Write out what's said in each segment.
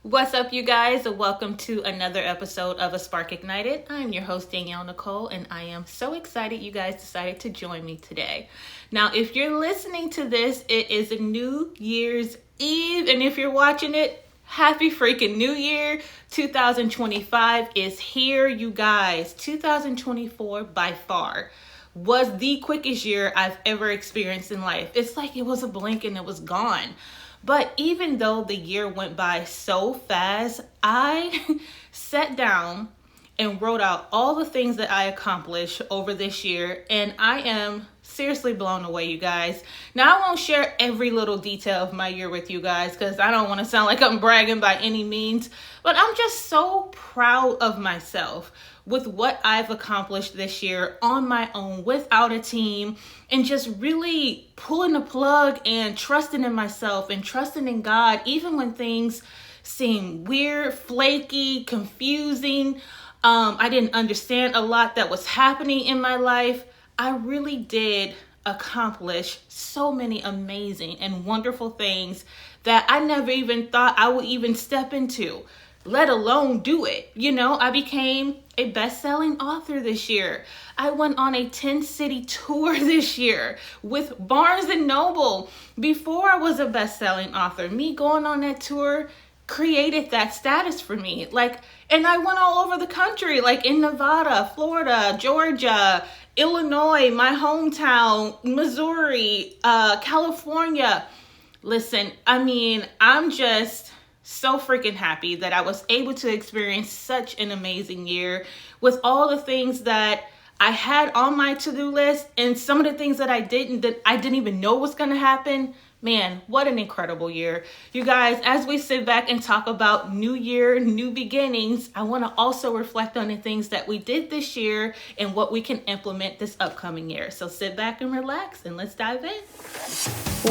What's up, you guys? Welcome to another episode of A Spark Ignited. I'm your host, Danielle Nicole, and I am so excited you guys decided to join me today. Now, if you're listening to this, it is a New Year's Eve, and if you're watching it, happy freaking New Year. 2025 is here, you guys. 2024 by far was the quickest year I've ever experienced in life. It's like it was a blink and it was gone. But even though the year went by so fast, I sat down and wrote out all the things that I accomplished over this year. And I am seriously blown away, you guys. Now, I won't share every little detail of my year with you guys because I don't want to sound like I'm bragging by any means. But I'm just so proud of myself with what I've accomplished this year on my own without a team, and just really pulling the plug and trusting in myself and trusting in God, even when things seem weird, flaky, confusing. I didn't understand a lot that was happening in my life. I really did accomplish so many amazing and wonderful things that I never even thought I would even step into, let alone do it. You know, I became a best-selling author this year. I went on a 10-city tour this year with Barnes & Noble before I was a best-selling author. Me going on that tour created that status for me. And I went all over the country, like in Nevada, Florida, Georgia, Illinois, my hometown, Missouri, California. Listen, I'm just so freaking happy that I was able to experience such an amazing year with all the things that I had on my to-do list and some of the things that I didn't even know was going to happen. Man, what an incredible year. You guys, as we sit back and talk about new year, new beginnings, I want to also reflect on the things that we did this year and what we can implement this upcoming year. So sit back and relax and let's dive in.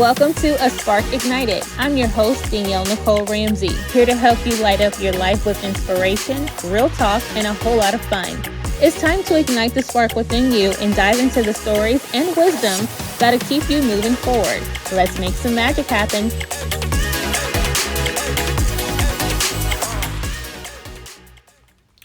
Welcome to A Spark Ignited. I'm your host, Danielle Nicole Ramsey, here to help you light up your life with inspiration, real talk, and a whole lot of fun. It's time to ignite the spark within you and dive into the stories and wisdom that'll keep you moving forward. Let's make some magic happen.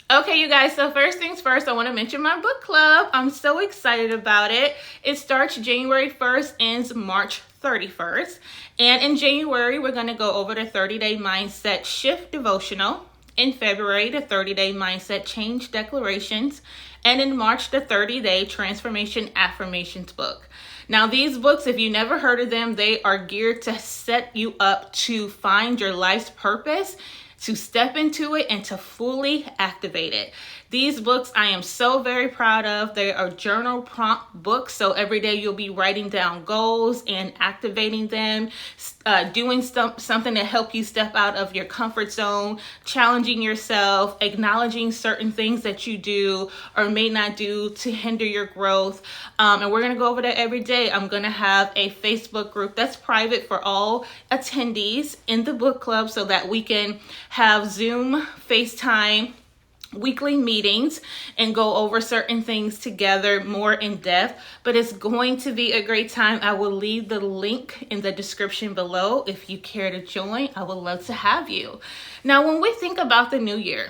Okay, you guys, so first things first, I want to mention my book club. I'm so excited about it. It starts January 1st, ends March 31st. And in January, we're going to go over the 30-day mindset shift devotional. In February, the 30-day mindset change declarations. And in March, the 30-day transformation affirmations book. Now, these books, if you never heard of them, they are geared to set you up to find your life's purpose, to step into it, and to fully activate it. These books I am so very proud of. They are journal prompt books. So every day you'll be writing down goals and activating them, doing something to help you step out of your comfort zone, challenging yourself, acknowledging certain things that you do or may not do to hinder your growth. And we're going to go over that every day. I'm going to have a Facebook group that's private for all attendees in the book club so that we can have Zoom, FaceTime, weekly meetings and go over certain things together more in depth, but it's going to be a great time. I will leave the link in the description below. If you care to join, I would love to have you. Now, when we think about the new year,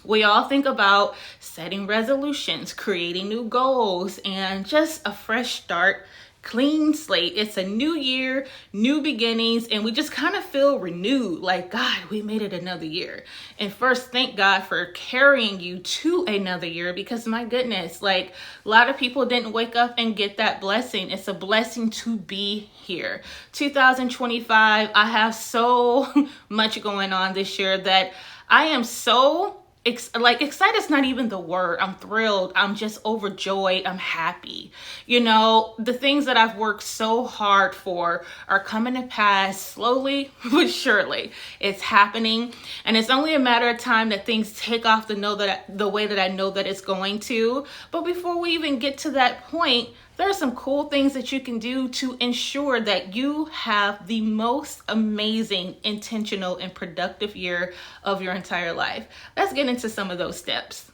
we all think about setting resolutions, creating new goals, and just a fresh start, clean slate. It's a new year, new beginnings, and we just kind of feel renewed. Like, God, we made it another year. And first, thank God for carrying you to another year, because my goodness, like, a lot of people didn't wake up and get that blessing. It's a blessing to be here. 2025, I have so much going on this year that I am so excited is not even the word. I'm thrilled. I'm just overjoyed. I'm happy. You know, the things that I've worked so hard for are coming to pass slowly but surely. It's happening. And it's only a matter of time that things take off the way that I know that it's going to. But before we even get to that point, there are some cool things that you can do to ensure that you have the most amazing, intentional, and productive year of your entire life. Let's get into some of those steps.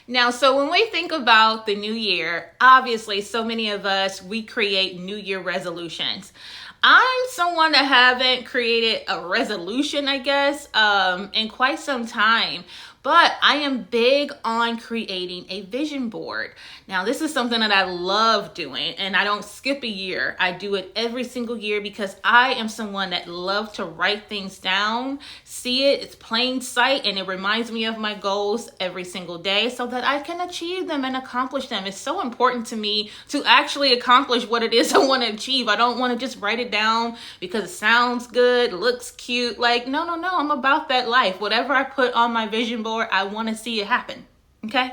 Now, so when we think about the new year, obviously, so many of us, we create New Year resolutions. I'm someone that haven't created a resolution, I guess, in quite some time. But I am big on creating a vision board. Now, this is something that I love doing, and I don't skip a year. I do it every single year because I am someone that loves to write things down, see it, it's plain sight, and it reminds me of my goals every single day so that I can achieve them and accomplish them. It's so important to me to actually accomplish what it is I want to achieve. I don't want to just write it down because it sounds good, looks cute. Like, no, I'm about that life. Whatever I put on my vision board, I want to see it happen. Okay.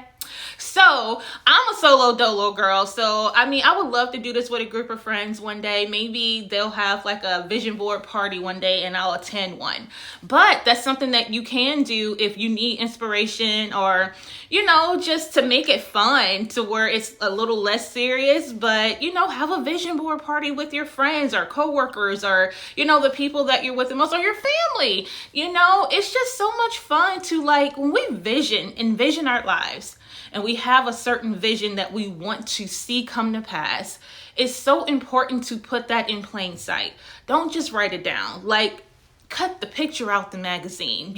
So I'm a solo dolo girl. So, I mean, I would love to do this with a group of friends one day. Maybe they'll have like a vision board party one day and I'll attend one. But that's something that you can do if you need inspiration or, just to make it fun to where it's a little less serious, but, have a vision board party with your friends or coworkers or, the people that you're with the most or your family. It's just so much fun to when we envision our lives. And we have a certain vision that we want to see come to pass. It's so important to put that in plain sight. Don't just write it down. Cut the picture out the magazine,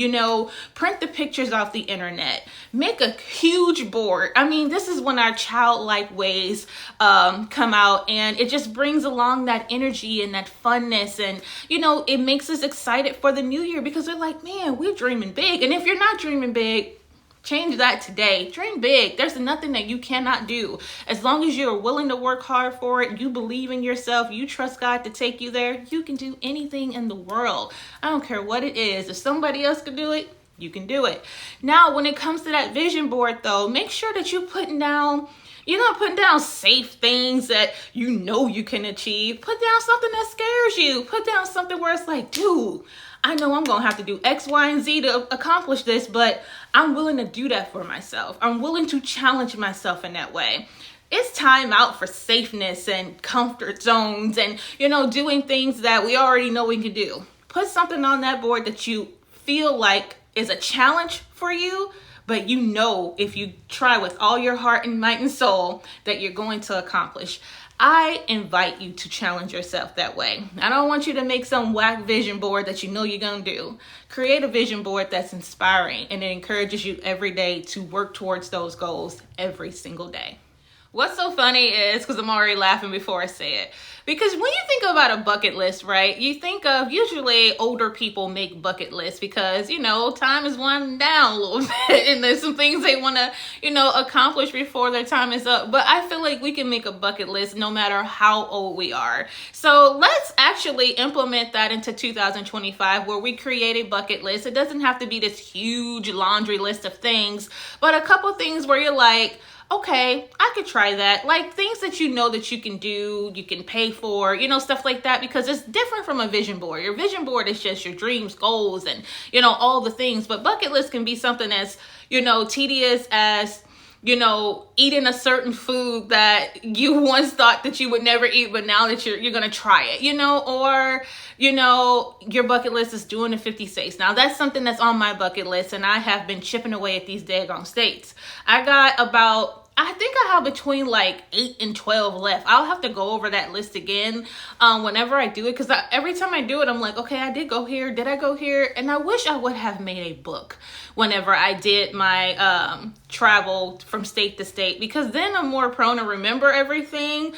print the pictures off the internet, make a huge board. I mean, this is when our childlike ways come out, and it just brings along that energy and that funness. And, it makes us excited for the new year because we're like, man, we're dreaming big. And if you're not dreaming big, change that today. Dream big. There's nothing that you cannot do. As long as you're willing to work hard for it, you believe in yourself, you trust God to take you there, you can do anything in the world. I don't care what it is. If somebody else can do it, you can do it. Now, when it comes to that vision board, though, make sure that you're putting down safe things that you can achieve. Put down something that scares you. Put down something where it's like, dude, I know I'm going to have to do X, Y, and Z to accomplish this, but I'm willing to do that for myself. I'm willing to challenge myself in that way. It's time out for safeness and comfort zones and, doing things that we already know we can do. Put something on that board that you feel like is a challenge for you, but if you try with all your heart and might and soul that you're going to accomplish. I invite you to challenge yourself that way. I don't want you to make some whack vision board that you're going to do. Create a vision board that's inspiring and it encourages you every day to work towards those goals every single day. What's so funny is, because I'm already laughing before I say it, because when you think about a bucket list, right, you think of usually older people make bucket lists because, time is winding down a little bit and there's some things they want to, accomplish before their time is up. But I feel like we can make a bucket list no matter how old we are. So let's actually implement that into 2025 where we create a bucket list. It doesn't have to be this huge laundry list of things, but a couple things where you're like, okay, I could try that. Like things that that you can do, you can pay for, stuff like that, because it's different from a vision board. Your vision board is just your dreams, goals, and, all the things. But bucket list can be something as, tedious as, eating a certain food that you once thought that you would never eat, but now that you're going to try it, or, your bucket list is doing the 50 states. Now that's something that's on my bucket list, and I have been chipping away at these daggone states. I think I have between 8 and 12 left. I'll have to go over that list again whenever I do it, because every time I do it, I'm like, okay, I did go here. Did I go here? And I wish I would have made a book whenever I did my travel from state to state, because then I'm more prone to remember everything.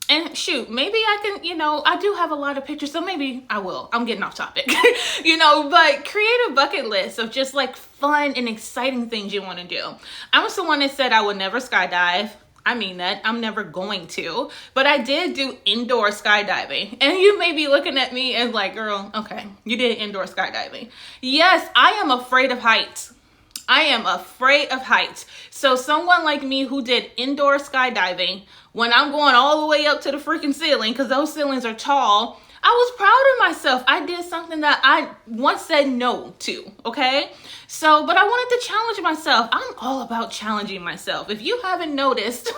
And shoot, maybe I can, I do have a lot of pictures, so maybe I will. I'm getting off topic, but create a bucket list of just fun and exciting things you want to do. I'm someone that said I would never skydive. I mean that. I'm never going to. But I did do indoor skydiving. And you may be looking at me as girl, okay, you did indoor skydiving. Yes, I am afraid of heights. I am afraid of heights. So someone like me who did indoor skydiving, when I'm going all the way up to the freaking ceiling, because those ceilings are tall, I was proud of myself. I did something that I once said no to, okay? So, but I wanted to challenge myself. I'm all about challenging myself. If you haven't noticed,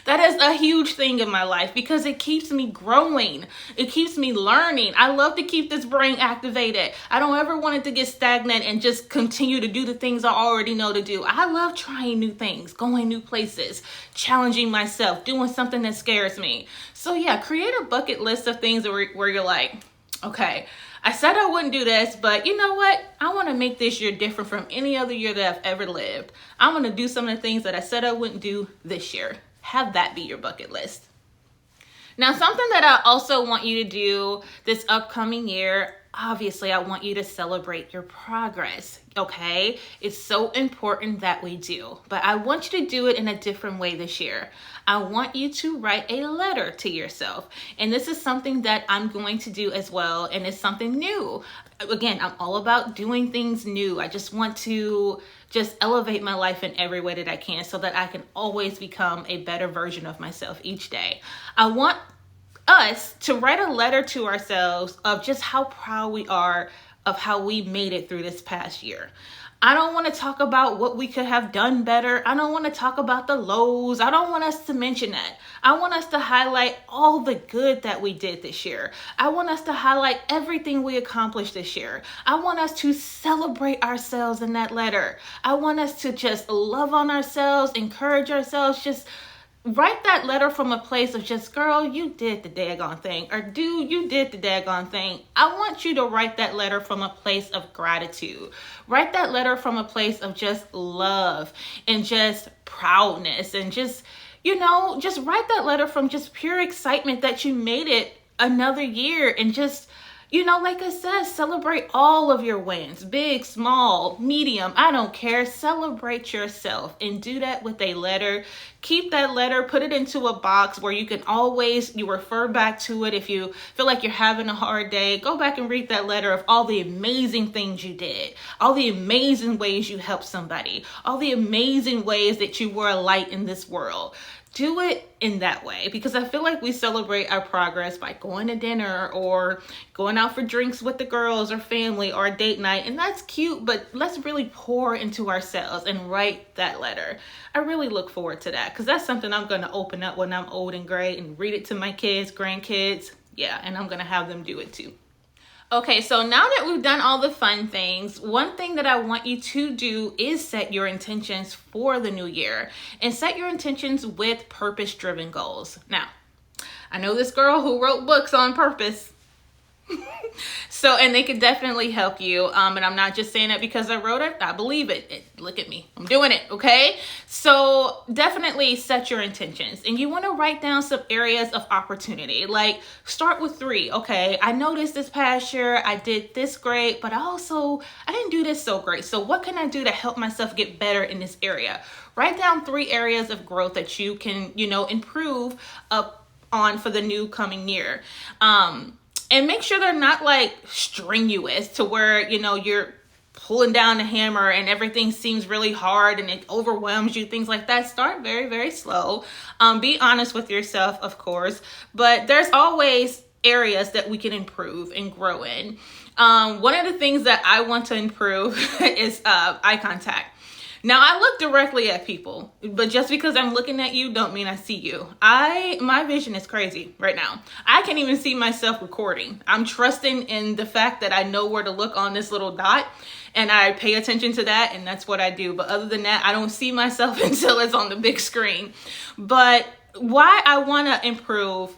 that is a huge thing in my life because it keeps me growing. It keeps me learning. I love to keep this brain activated. I don't ever want it to get stagnant and just continue to do the things I already know to do. I love trying new things, going new places, challenging myself, doing something that scares me. So yeah, create a bucket list of things where you're like, okay, I said I wouldn't do this, but you know what? I want to make this year different from any other year that I've ever lived. I'm going to do some of the things that I said I wouldn't do this year. Have that be your bucket list. Now, something that I also want you to do this upcoming year, obviously, I want you to celebrate your progress, okay? It's so important that we do, but I want you to do it in a different way this year. I want you to write a letter to yourself, and this is something that I'm going to do as well, and it's something new. Again, I'm all about doing things new. I just want to just elevate my life in every way that I can so that I can always become a better version of myself each day. I want us to write a letter to ourselves of just how proud we are of how we made it through this past year. I don't want to talk about what we could have done better. I don't want to talk about the lows. I don't want us to mention that. I want us to highlight all the good that we did this year. I want us to highlight everything we accomplished this year. I want us to celebrate ourselves in that letter. I want us to just love on ourselves, encourage ourselves, just write that letter from a place of just, girl, you did the daggone thing, or dude, you did the daggone thing. I want you to write that letter from a place of gratitude. Write that letter from a place of just love and just proudness and just, just write that letter from just pure excitement that you made it another year and just, like I said, celebrate all of your wins, big, small, medium, I don't care. Celebrate yourself and do that with a letter. Keep that letter, put it into a box where you can you refer back to it. If you feel like you're having a hard day, go back and read that letter of all the amazing things you did, all the amazing ways you helped somebody, all the amazing ways that you were a light in this world. Do it in that way, because I feel like we celebrate our progress by going to dinner or going out for drinks with the girls or family or a date night. And that's cute, but let's really pour into ourselves and write that letter. I really look forward to that because that's something I'm going to open up when I'm old and gray and read it to my kids, grandkids. Yeah, and I'm going to have them do it too. Okay, so now that we've done all the fun things, one thing that I want you to do is set your intentions for the new year and set your intentions with purpose-driven goals. Now, I know this girl who wrote books on purpose. And they could definitely help you. And I'm not just saying that because I wrote it. I believe it. Look at me. I'm doing it. Okay. So definitely set your intentions, and you want to write down some areas of opportunity. Like start with 3. Okay. I noticed this past year I did this great, but I didn't do this so great. So what can I do to help myself get better in this area? Write down 3 areas of growth that you can, improve up on for the new coming year. And make sure they're not like strenuous to where, you're pulling down the hammer and everything seems really hard and it overwhelms you, things like that. Start very, very slow. Be honest with yourself, of course, but there's always areas that we can improve and grow in. One of the things that I want to improve is eye contact. Now, I look directly at people, but just because I'm looking at you don't mean I see you. My vision is crazy right now. I can't even see myself recording. I'm trusting in the fact that I know where to look on this little dot, and I pay attention to that, and that's what I do. But other than that, I don't see myself until it's on the big screen. But why I want to improve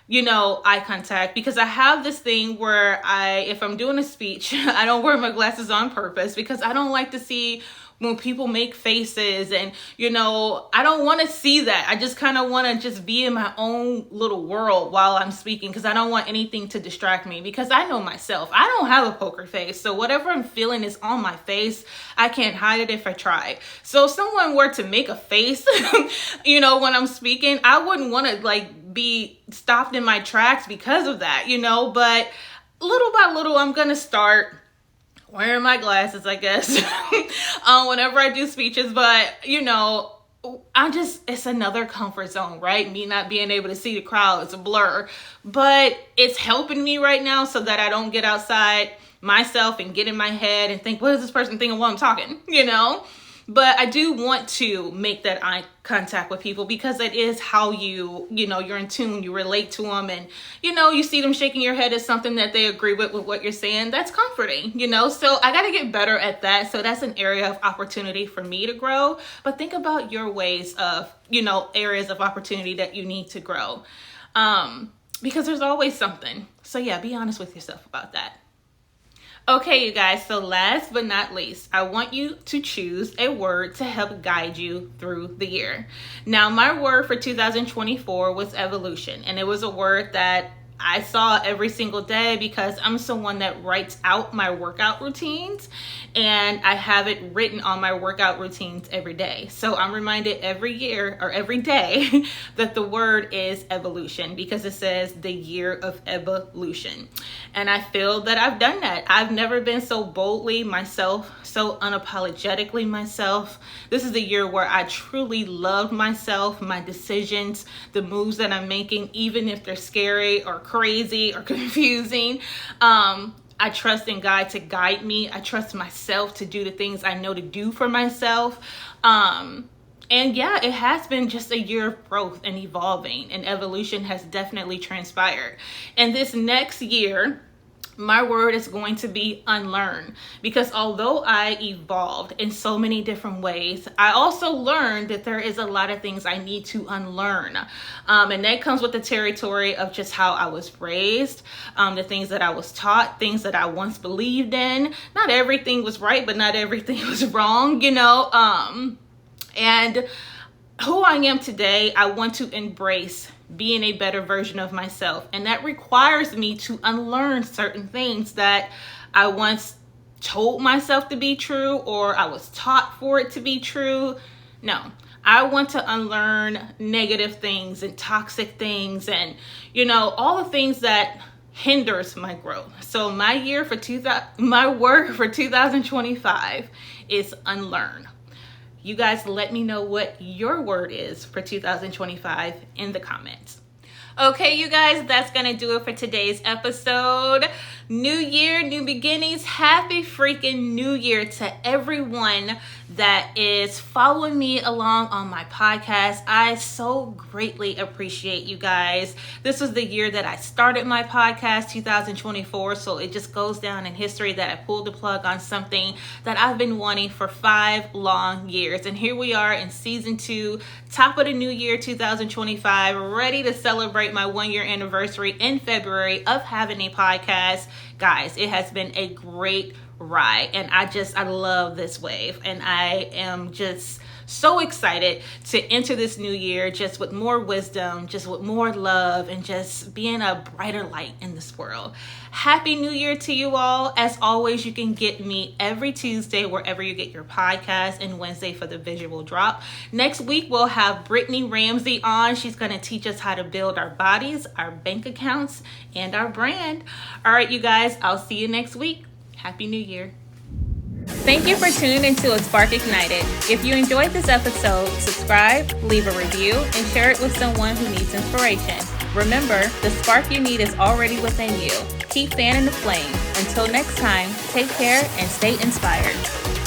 eye contact, because I have this thing where if I'm doing a speech, I don't wear my glasses on purpose because I don't like to see when people make faces and, I don't want to see that. I just kind of want to just be in my own little world while I'm speaking because I don't want anything to distract me, because I know myself. I don't have a poker face. So whatever I'm feeling is on my face. I can't hide it if I try. So if someone were to make a face, when I'm speaking, I wouldn't want to be stopped in my tracks because of that, but little by little, I'm going to start wearing my glasses, I guess, whenever I do speeches. But, it's another comfort zone, right? Me not being able to see the crowd, it's a blur. But it's helping me right now so that I don't get outside myself and get in my head and think, what is this person thinking while I'm talking, But I do want to make that eye contact with people because it is how you're in tune, you relate to them, and, you see them shaking your head at something that they agree with what you're saying. That's comforting, so I got to get better at that. So that's an area of opportunity for me to grow. But think about your ways of, areas of opportunity that you need to grow. because there's always something. So yeah, be honest with yourself about that. Okay, you guys, so last but not least, I want you to choose a word to help guide you through the year. Now, my word for 2024 was evolution, and it was a word that I saw every single day because I'm someone that writes out my workout routines, and I have it written on my workout routines every day. So I'm reminded every year or every day that the word is evolution because it says the year of evolution. And I feel that I've done that. I've never been so boldly myself, so unapologetically myself. This is the year where I truly love myself, my decisions, the moves that I'm making, even if they're scary or crazy or confusing. I trust in God to guide me. I trust myself to do the things I know to do for myself. And yeah, it has been just a year of growth and evolving, and evolution has definitely transpired. And this next year, my word is going to be unlearn, because although I evolved in so many different ways, I also learned that there is a lot of things I need to unlearn. And that comes with the territory of just how I was raised, the things that I was taught, things that I once believed in. Not everything was right, but not everything was wrong, and who I am today, I want to embrace being a better version of myself. And that requires me to unlearn certain things that I once told myself to be true, or I was taught for it to be true. No, I want to unlearn negative things and toxic things and, all the things that hinders my growth. So my word for 2025 is unlearn. You guys let me know what your word is for 2025 in the comments. Okay, you guys, that's going to do it for today's episode. New year, new beginnings. Happy freaking New Year to everyone that is following me along on my podcast. I so greatly appreciate you guys. This was the year that I started my podcast, 2024. So it just goes down in history that I pulled the plug on something that I've been wanting for 5 long years. And here we are in season 2, top of the new year, 2025, ready to celebrate my 1-year anniversary in February of having a podcast. Guys, it has been a great ride, and I love this wave, and I am just so excited to enter this new year just with more wisdom, just with more love, and just being a brighter light in this world. Happy New Year to you all. As always, you can get me every Tuesday wherever you get your podcast, and Wednesday for the visual drop. Next week, we'll have Brittany Ramsey on. She's going to teach us how to build our bodies, our bank accounts, and our brand. All right, you guys, I'll see you next week. Happy New Year. Thank you for tuning into A Spark Ignited. If you enjoyed this episode, subscribe, leave a review, and share it with someone who needs inspiration. Remember, the spark you need is already within you. Keep fanning the flame. Until next time, take care and stay inspired.